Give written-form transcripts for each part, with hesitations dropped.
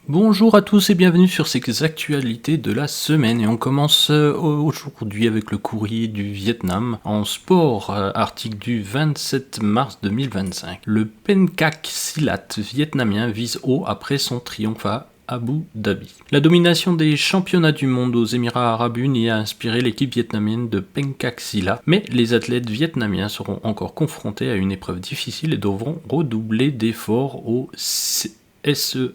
Bonjour à tous et bienvenue sur ces actualités de la semaine et on commence aujourd'hui avec le courrier du Vietnam en sport, article du 27 mars 2025. Le Pencak Silat vietnamien vise haut après son triomphe à Abu Dhabi. La domination des championnats du monde aux Émirats Arabes Unis a inspiré l'équipe vietnamienne de Pencak Silat, mais les athlètes vietnamiens seront encore confrontés à une épreuve difficile et devront redoubler d'efforts au SEA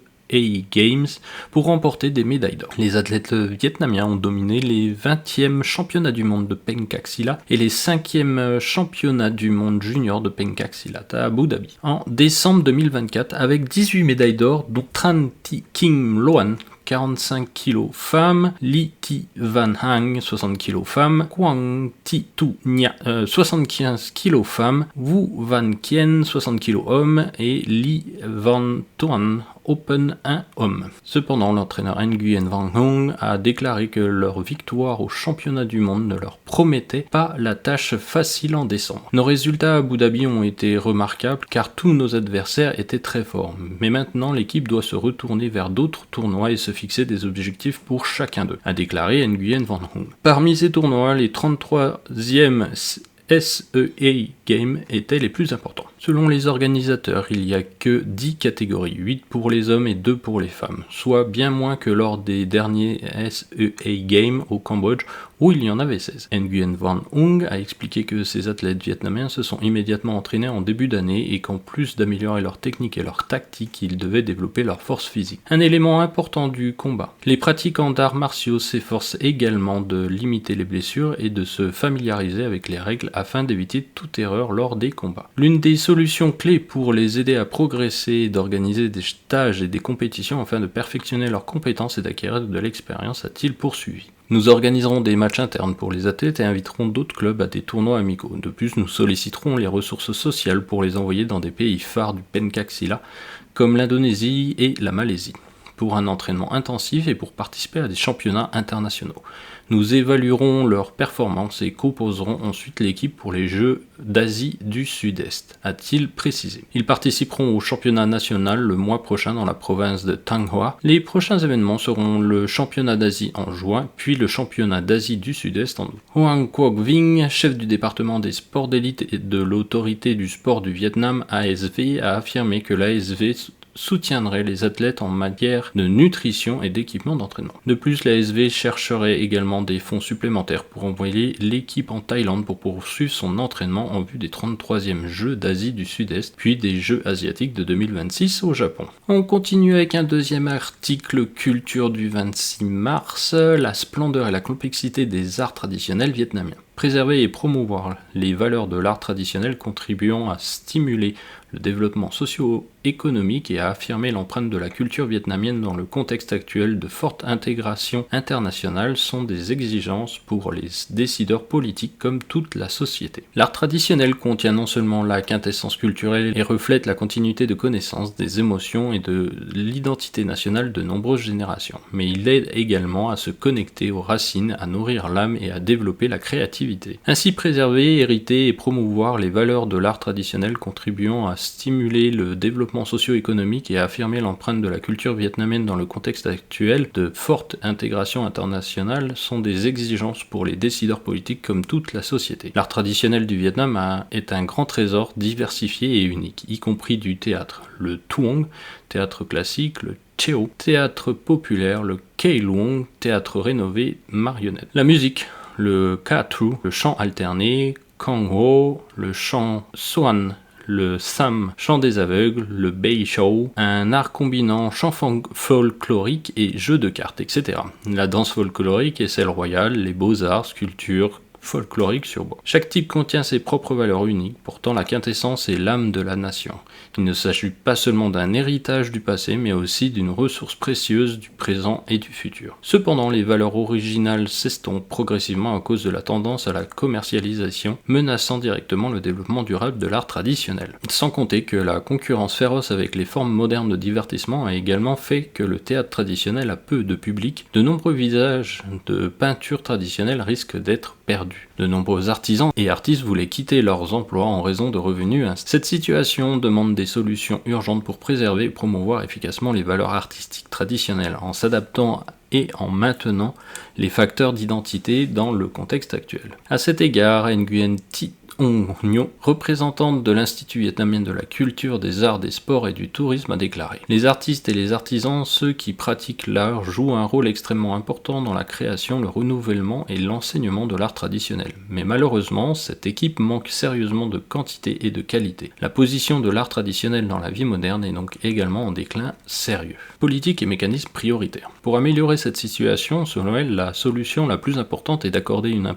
Games pour remporter des médailles d'or. Les athlètes vietnamiens ont dominé les 20e championnats du monde de Pencak Silat et les 5e championnats du monde junior de Pencak Silat à Abu Dhabi en décembre 2024 avec 18 médailles d'or dont Tran Thi Kim Loan 45 kg femmes, Li Thi Van Hang 60 kg femmes, Quang Thi Tu Nya 75 kg femmes, Wu Van Kien 60 kg hommes et Li Van Tuan Open 1 homme. Cependant, l'entraîneur Nguyen Van Hong a déclaré que leur victoire au championnat du monde ne leur promettait pas la tâche facile en décembre. Nos résultats à Abu Dhabi ont été remarquables car tous nos adversaires étaient très forts. Mais maintenant, l'équipe doit se retourner vers d'autres tournois et se fixer des objectifs pour chacun d'eux, a déclaré Nguyen Van Hong. Parmi ces tournois, les 33e SEA Games étaient les plus importants. Selon les organisateurs, il n'y a que 10 catégories, 8 pour les hommes et 2 pour les femmes, soit bien moins que lors des derniers SEA Games au Cambodge où il y en avait 16. Nguyen Van Hong a expliqué que ces athlètes vietnamiens se sont immédiatement entraînés en début d'année et qu'en plus d'améliorer leur technique et leur tactique, ils devaient développer leur force physique. Un élément important du combat. Les pratiquants d'arts martiaux s'efforcent également de limiter les blessures et de se familiariser avec les règles afin d'éviter toute erreur lors des combats. L'une des solutions clés pour les aider à progresser est d'organiser des stages et des compétitions afin de perfectionner leurs compétences et d'acquérir de l'expérience, a-t-il poursuivi. Nous organiserons des matchs internes pour les athlètes et inviterons d'autres clubs à des tournois amicaux. De plus, nous solliciterons les ressources sociales pour les envoyer dans des pays phares du Pencak Silat, comme l'Indonésie et la Malaisie, pour un entraînement intensif et pour participer à des championnats internationaux. Nous évaluerons leurs performances et composerons ensuite l'équipe pour les Jeux d'Asie du Sud-Est, a-t-il précisé. Ils participeront au championnat national le mois prochain dans la province de Thanh Hoa. Les prochains événements seront le championnat d'Asie en juin, puis le championnat d'Asie du Sud-Est en août. Hoang Quoc Vinh, chef du département des sports d'élite et de l'autorité du sport du Vietnam ASV, a affirmé que l'ASV soutiendrait les athlètes en matière de nutrition et d'équipement d'entraînement. De plus, l'ASV chercherait également des fonds supplémentaires pour envoyer l'équipe en Thaïlande pour poursuivre son entraînement en vue des 33e Jeux d'Asie du Sud-Est, puis des Jeux asiatiques de 2026 au Japon. On continue avec un deuxième article culture du 26 mars, la splendeur et la complexité des arts traditionnels vietnamiens. Préserver et promouvoir les valeurs de l'art traditionnel contribuant à stimuler le développement socio-économique et à affirmer l'empreinte de la culture vietnamienne dans le contexte actuel de forte intégration internationale sont des exigences pour les décideurs politiques comme toute la société. L'art traditionnel contient non seulement la quintessence culturelle et reflète la continuité de connaissances, des émotions et de l'identité nationale de nombreuses générations, mais il aide également à se connecter aux racines, à nourrir l'âme et à développer la créativité. Ainsi, préserver, hériter et promouvoir les valeurs de l'art traditionnel contribuant à stimuler le développement socio-économique et à affirmer l'empreinte de la culture vietnamienne dans le contexte actuel de forte intégration internationale sont des exigences pour les décideurs politiques comme toute la société. L'art traditionnel du Vietnam est un grand trésor diversifié et unique, y compris du théâtre, le Tuong, théâtre classique, le Cheo, théâtre populaire, le Kei Luong, théâtre rénové, marionnette. La musique, le Ca Tru, le chant alterné, Kong Ho, le chant Soan, le Sam, chant des aveugles, le Bei Show, un art combinant chant folklorique et jeux de cartes, etc. La danse folklorique est celle royale, les beaux-arts, sculptures, folklorique sur bois. Chaque type contient ses propres valeurs uniques, pourtant la quintessence est l'âme de la nation. Il ne s'agit pas seulement d'un héritage du passé, mais aussi d'une ressource précieuse du présent et du futur. Cependant, les valeurs originales s'estompent progressivement à cause de la tendance à la commercialisation, menaçant directement le développement durable de l'art traditionnel. Sans compter que la concurrence féroce avec les formes modernes de divertissement a également fait que le théâtre traditionnel a peu de public. De nombreux visages de peinture traditionnelle risquent d'être perdu. De nombreux artisans et artistes voulaient quitter leurs emplois en raison de revenus. Cette situation demande des solutions urgentes pour préserver et promouvoir efficacement les valeurs artistiques traditionnelles, en s'adaptant et en maintenant les facteurs d'identité dans le contexte actuel. À cet égard, Nguyen Thi Ong Nho, représentante de l'Institut vietnamien de la culture, des arts, des sports et du tourisme, a déclaré « Les artistes et les artisans, ceux qui pratiquent l'art, jouent un rôle extrêmement important dans la création, le renouvellement et l'enseignement de l'art traditionnel. Mais malheureusement, cette équipe manque sérieusement de quantité et de qualité. La position de l'art traditionnel dans la vie moderne est donc également en déclin sérieux. » Politique et mécanismes prioritaires. Pour améliorer cette situation, selon elle, la solution la plus importante est d'accorder une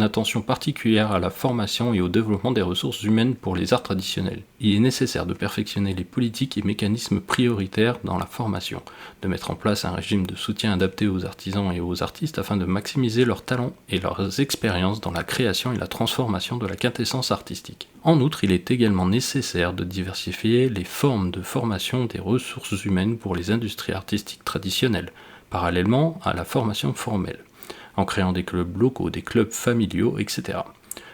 attention particulière à la formation et au développement des ressources humaines pour les arts traditionnels. Il est nécessaire de perfectionner les politiques et mécanismes prioritaires dans la formation, de mettre en place un régime de soutien adapté aux artisans et aux artistes afin de maximiser leurs talents et leurs expériences dans la création et la transformation de la quintessence artistique. En outre, il est également nécessaire de diversifier les formes de formation des ressources humaines pour les industries artistiques traditionnelles, parallèlement à la formation formelle, en créant des clubs locaux, des clubs familiaux, etc.,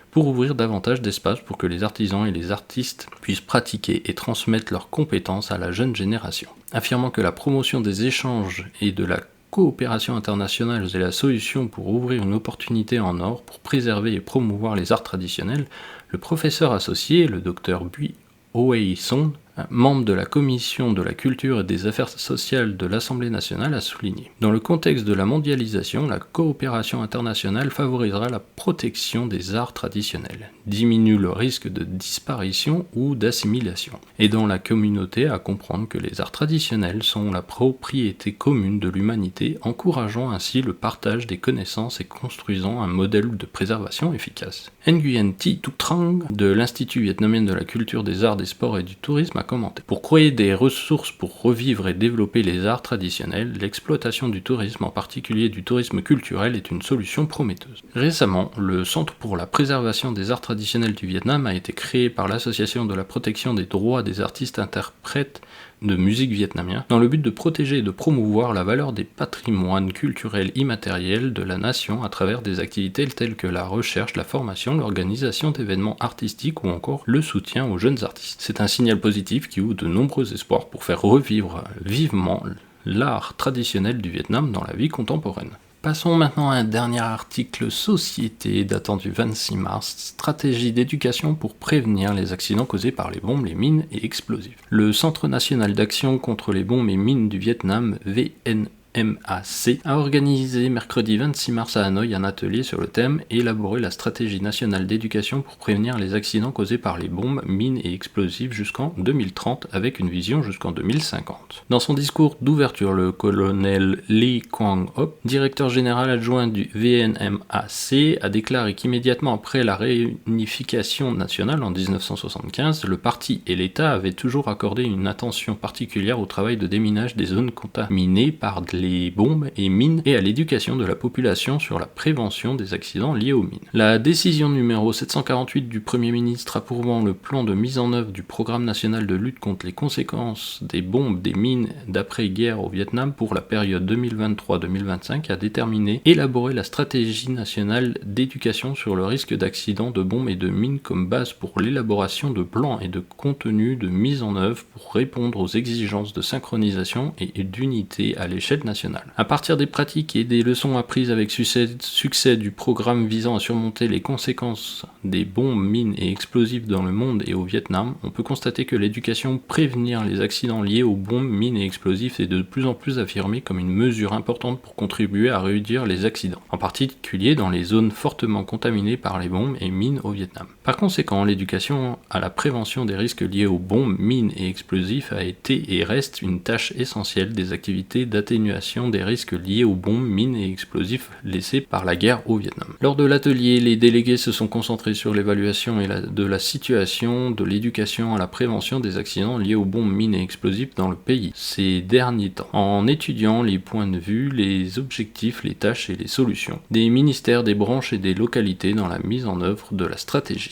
pour ouvrir davantage d'espace pour que les artisans et les artistes puissent pratiquer et transmettre leurs compétences à la jeune génération. Affirmant que la promotion des échanges et de la coopération internationale est la solution pour ouvrir une opportunité en or pour préserver et promouvoir les arts traditionnels, le professeur associé, le Dr Bui Oei Son, membre de la Commission de la Culture et des Affaires sociales de l'Assemblée nationale, a souligné. Dans le contexte de la mondialisation, la coopération internationale favorisera la protection des arts traditionnels, diminue le risque de disparition ou d'assimilation, aidant la communauté à comprendre que les arts traditionnels sont la propriété commune de l'humanité, encourageant ainsi le partage des connaissances et construisant un modèle de préservation efficace. Nguyen Thi Trang de l'Institut vietnamien de la culture, des arts, des sports et du tourisme a commenté. Pour créer des ressources pour revivre et développer les arts traditionnels, l'exploitation du tourisme, en particulier du tourisme culturel, est une solution prometteuse. Récemment, le Centre pour la préservation des arts traditionnels du Vietnam a été créé par l'Association de la protection des droits des artistes interprètes de musique vietnamien, dans le but de protéger et de promouvoir la valeur des patrimoines culturels immatériels de la nation à travers des activités telles que la recherche, la formation, l'organisation d'événements artistiques ou encore le soutien aux jeunes artistes. C'est un signal positif qui ouvre de nombreux espoirs pour faire revivre vivement l'art traditionnel du Vietnam dans la vie contemporaine. Passons maintenant à un dernier article Société datant du 26 mars, stratégie d'éducation pour prévenir les accidents causés par les bombes, les mines et explosifs. Le Centre national d'action contre les bombes et mines du Vietnam, VNMAC, a organisé mercredi 26 mars à Hanoï un atelier sur le thème « Élaborer la stratégie nationale d'éducation pour prévenir les accidents causés par les bombes, mines et explosifs jusqu'en 2030 avec une vision jusqu'en 2050 ». Dans son discours d'ouverture, le colonel Lee Kwang-Hop, directeur général adjoint du VNMAC, a déclaré qu'immédiatement après la réunification nationale en 1975, le parti et l'État avaient toujours accordé une attention particulière au travail de déminage des zones contaminées par les bombes et mines et à l'éducation de la population sur la prévention des accidents liés aux mines. La décision numéro 748 du Premier ministre approuvant le plan de mise en œuvre du programme national de lutte contre les conséquences des bombes, des mines d'après-guerre au Vietnam pour la période 2023-2025 a déterminé élaborer la stratégie nationale d'éducation sur le risque d'accidents de bombes et de mines comme base pour l'élaboration de plans et de contenus de mise en œuvre pour répondre aux exigences de synchronisation et d'unité à l'échelle nationale. À partir des pratiques et des leçons apprises avec succès du programme visant à surmonter les conséquences des bombes, mines et explosifs dans le monde et au Vietnam, on peut constater que l'éducation prévenir les accidents liés aux bombes, mines et explosifs est de plus en plus affirmée comme une mesure importante pour contribuer à réduire les accidents, en particulier dans les zones fortement contaminées par les bombes et mines au Vietnam. Par conséquent, l'éducation à la prévention des risques liés aux bombes, mines et explosifs a été et reste une tâche essentielle des activités d'atténuation des risques liés aux bombes, mines et explosifs laissés par la guerre au Vietnam. Lors de l'atelier, les délégués se sont concentrés sur l'évaluation de la situation de l'éducation à la prévention des accidents liés aux bombes, mines et explosifs dans le pays ces derniers temps, en étudiant les points de vue, les objectifs, les tâches et les solutions des ministères, des branches et des localités dans la mise en œuvre de la stratégie.